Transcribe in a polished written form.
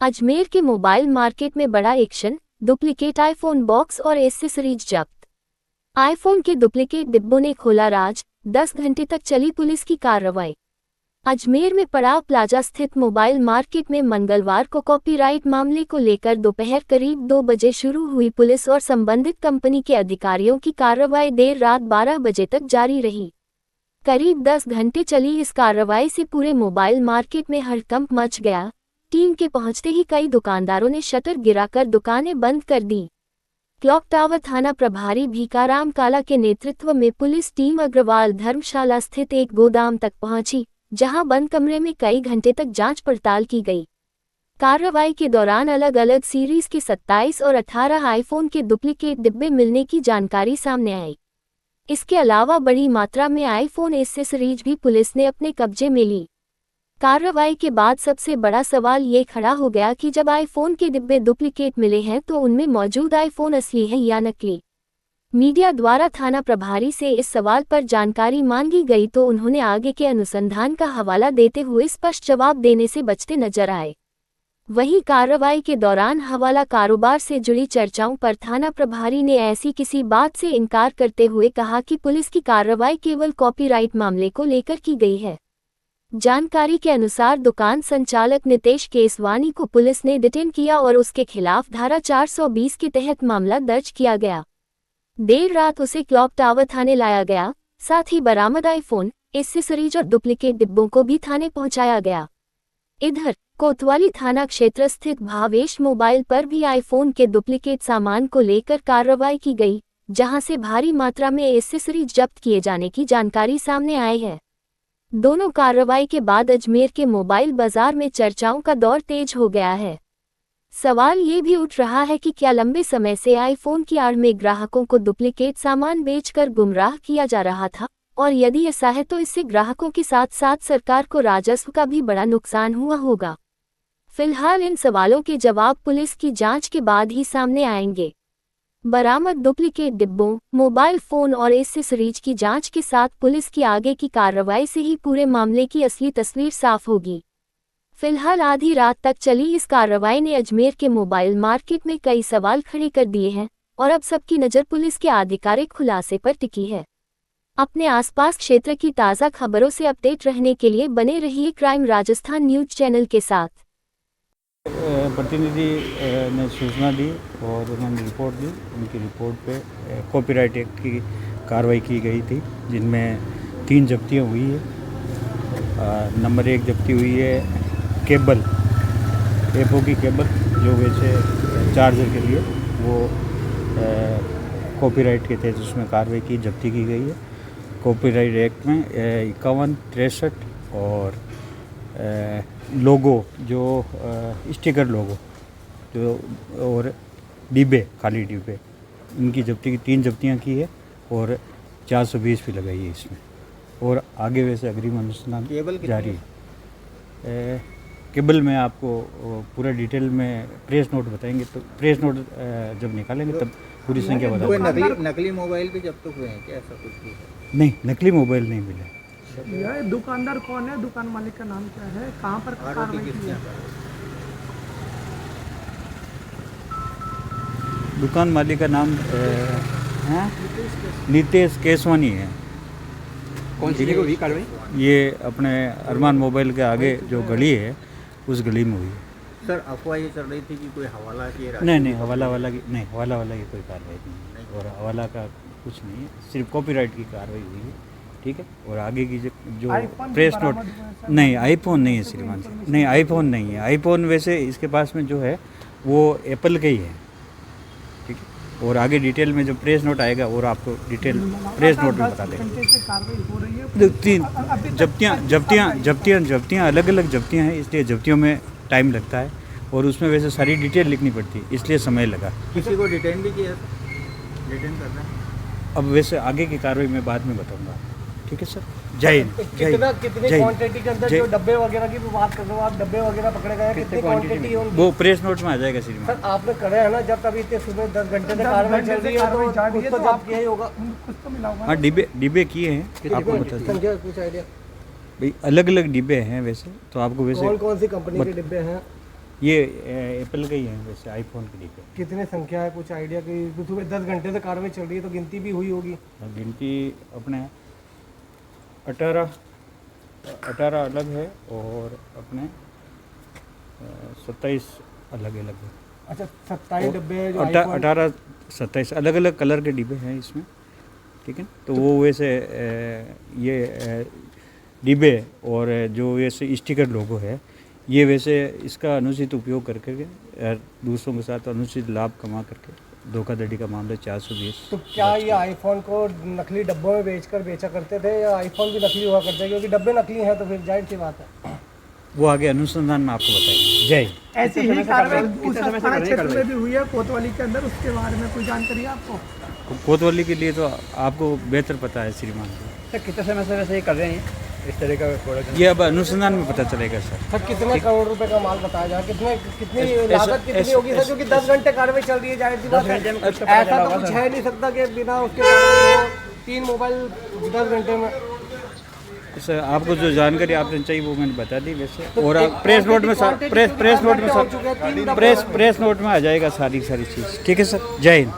अजमेर के mobile market में बड़ा एक्शन, डुप्लीकेट आईफोन बॉक्स और एसेसरीज जब्त। आईफोन के डुप्लीकेट डिब्बों ने खोला राज, 10 घंटे तक चली पुलिस की कार्रवाई। अजमेर में पड़ाव प्लाजा स्थित मोबाइल मार्केट में मंगलवार को कॉपीराइट मामले को लेकर दोपहर करीब 2 बजे शुरू हुई पुलिस और संबंधित कंपनी के अधिकारियों की कार्रवाई देर रात 12 बजे तक जारी रही। करीब 10 घंटे चली इस कार्रवाई से पूरे मोबाइल मार्केट में हड़कंप मच गया। टीम के पहुंचते ही कई दुकानदारों ने शटर गिराकर दुकानें बंद कर दी। क्लॉक टावर थाना प्रभारी भीकाराम काला के नेतृत्व में पुलिस टीम अग्रवाल धर्मशाला स्थित एक गोदाम तक पहुंची, जहां बंद कमरे में कई घंटे तक जांच पड़ताल की गई। कार्रवाई के दौरान अलग अलग सीरीज के 27 और 18 आईफोन के डुप्लीकेट डिब्बे मिलने की जानकारी सामने आई। इसके अलावा बड़ी मात्रा में आईफोन एसेसरीज भी पुलिस ने अपने कब्जे में ली। कार्रवाई के बाद सबसे बड़ा सवाल ये खड़ा हो गया कि जब आईफोन के डिब्बे डुप्लीकेट मिले हैं तो उनमें मौजूद आईफोन असली है या नकली। मीडिया द्वारा थाना प्रभारी से इस सवाल पर जानकारी मांगी गई तो उन्होंने आगे के अनुसंधान का हवाला देते हुए स्पष्ट जवाब देने से बचते नजर आए। वहीं कार्रवाई के दौरान हवाला कारोबार से जुड़ी चर्चाओं पर थाना प्रभारी ने ऐसी किसी बात से इनकार करते हुए कहा कि पुलिस की कार्रवाई केवल कॉपीराइट मामले को लेकर की गई है। जानकारी के अनुसार दुकान संचालक नितेश केसवानी को पुलिस ने डिटेन किया और उसके खिलाफ धारा 420 के तहत मामला दर्ज किया गया। देर रात उसे क्लॉक टावर थाने लाया गया, साथ ही बरामद आईफोन, एसेसरीज और डुप्लीकेट डिब्बों को भी थाने पहुंचाया गया। इधर कोतवाली थाना क्षेत्र स्थित भावेश मोबाइल पर भी आईफोन के डुप्लीकेट सामान को लेकर कार्रवाई की गई, जहां से भारी मात्रा में एसेसरीज जब्त किए जाने की जानकारी सामने आई है। दोनों कार्रवाई के बाद अजमेर के मोबाइल बाजार में चर्चाओं का दौर तेज हो गया है। सवाल ये भी उठ रहा है कि क्या लंबे समय से आईफोन की आड़ में ग्राहकों को डुप्लीकेट सामान बेचकर गुमराह किया जा रहा था, और यदि ऐसा है तो इससे ग्राहकों के साथ साथ सरकार को राजस्व का भी बड़ा नुकसान हुआ होगा। फिलहाल इन सवालों के जवाब पुलिस की जांच के बाद ही सामने आएंगे। बरामद डुप्लीकेट डिब्बों, मोबाइल फोन और एसेसरीज की जांच के साथ पुलिस की आगे की कार्रवाई से ही पूरे मामले की असली तस्वीर साफ होगी। फिलहाल आधी रात तक चली इस कार्रवाई ने अजमेर के मोबाइल मार्केट में कई सवाल खड़े कर दिए हैं और अब सबकी नज़र पुलिस के आधिकारिक खुलासे पर टिकी है। अपने आसपास क्षेत्र की ताज़ा खबरों से अपडेट रहने के लिए बने रहिए क्राइम राजस्थान न्यूज चैनल के साथ। प्रतिनिधि ने सूचना दी और उन्होंने रिपोर्ट दी। उनकी रिपोर्ट पे कॉपीराइट एक्ट की कार्रवाई की गई थी, जिनमें 3 जब्तियाँ हुई है। नंबर 1 जब्ती हुई है केबल, एपो की केबल, जो वैसे चार्जर के लिए वो कॉपीराइट के तहत उसमें कार्रवाई की जब्ती की गई है। कॉपीराइट एक्ट में 51, 63 और लोगो, जो स्टिकर लोगो जो, और डिब्बे, खाली डिब्बे, इनकी जब्ती की 3 जब्तियाँ की है और 420 भी लगाई है इसमें। और आगे वैसे अग्रिम अनुसंधान जारी है। केबल में आपको पूरा डिटेल में प्रेस नोट बताएंगे, तो प्रेस नोट जब निकालेंगे तब पूरी संख्या बता देंगे। नकली मोबाइल भी जब्त हुए हैं क्या? ऐसा कुछ भी है? नहीं, नकली मोबाइल नहीं मिले। यह दुकानदार कौन है? दुकान मालिक का नाम क्या है? कहाँ पर कार्रवाई की है? दुकान मालिक का नाम नितेश केसवानी है। कौन सी जगह हुई कार्रवाई? ये अपने अरमान मोबाइल के आगे जो गली है, उस गली में हुई है। सर, अफवाह ये चल रही थी कि कोई हवाला की नहीं, हवाला वाला की कोई कार्रवाई नहीं है और हवाला का कुछ नहीं है, सिर्फ कॉपीराइट की कार्रवाई हुई है। ठीक है। और आगे की जो प्रेस नोट, नहीं आईफोन नहीं है श्रीमान जी, नहीं आईफोन नहीं है। आईफोन वैसे इसके पास में जो है वो एप्पल का ही है। ठीक है। और आगे डिटेल में जो प्रेस नोट आएगा और आपको डिटेल प्रेस नोट में बता देंगे। 3 जब्तियाँ अलग अलग जब्तियाँ हैं, इसलिए जब्तियों में टाइम लगता है और उसमें वैसे सारी डिटेल लिखनी पड़ती है, इसलिए समय लगा। किसी को डिटेन भी किया? डिटेन कर रहे हैं। अब वैसे आगे की कार्रवाई मैं बाद में बताऊंगा। ठीक है सर। जय हिंद। कितनी क्वांटिटी के अंदर जो डब्बे वगैरह की बात कर रहे हो आप, डब्बे वगैरह पकड़े गए, कितनी क्वांटिटी होगी? वो प्रेस नोट में आ जाएगा श्रीमान। सर, आपने करे है ना, जब तभी इतने सुबह 10 घंटे से कार्रवाई चल रही है तो कुछ तो जब्त किया ही होगा, कुछ तो मिला होगा। हाँ, डिब्बे किए हैं, आपको बता दें। संख्या कुछ आइडिया? भाई अलग अलग डिब्बे हैं वैसे, तो आपको वैसे कौन सी कंपनी के डिब्बे हैं? ये एप्पल के ही हैं वैसे, आईफोन के डिब्बे। कितने संख्या है, कुछ आइडिया की? सुबह 10 घंटे से कार्रवाई चल रही है तो गिनती भी हुई होगी। गिनती अपने 18 अलग है और अपने 27 अलग अलग है। अच्छा, 27 डब्बे हैं जो 18 27 अलग अलग कलर के डिब्बे हैं इसमें, ठीक है। तो वो वैसे ये डिब्बे और जो वैसे स्टिकर लोगो है, ये वैसे इसका अनुचित उपयोग करके दूसरों के साथ अनुचित लाभ कमा करके धोखाधड़ी का मामला 420। तो क्या ये आईफोन को नकली डब्बों में बेचा करते थे या आईफोन भी नकली हुआ करते हैं? क्योंकि डब्बे नकली हैं तो फिर जाहिर सी बात है, वो आगे अनुसंधान में आपको बताएंगे। जय हिंद। ऐसी ही कार्रवाई उस थाना क्षेत्र में भी हुई है कोतवाली के अंदर, उसके बारे में कोई जानकारी है आपको? कोतवाली के लिए तो आपको बेहतर पता है श्रीमान जी। सर कितने समय से वैसे ये कर रहे हैं इस तरह का प्रोडक्ट? ये अब अनुसंधान में पता चलेगा सर। सर कितने करोड़ रुपए का माल बताया जा, कितनी लागत कितनी होगी सर? क्योंकि 10 घंटे कार्रवाई चल रही है, जाहिर सी बात है ऐसा तो कुछ है नहीं सकता कि बिना उसके कार्रवाई हो। 3 मोबाइल 10 घंटे में। सर आपको जो जानकारी आपने चाहिए वो मैंने बता दी वैसे, और आप प्रेस नोट में प्रेस नोट में आ जाएगा सारी चीज़, ठीक है सर। जय हिंद।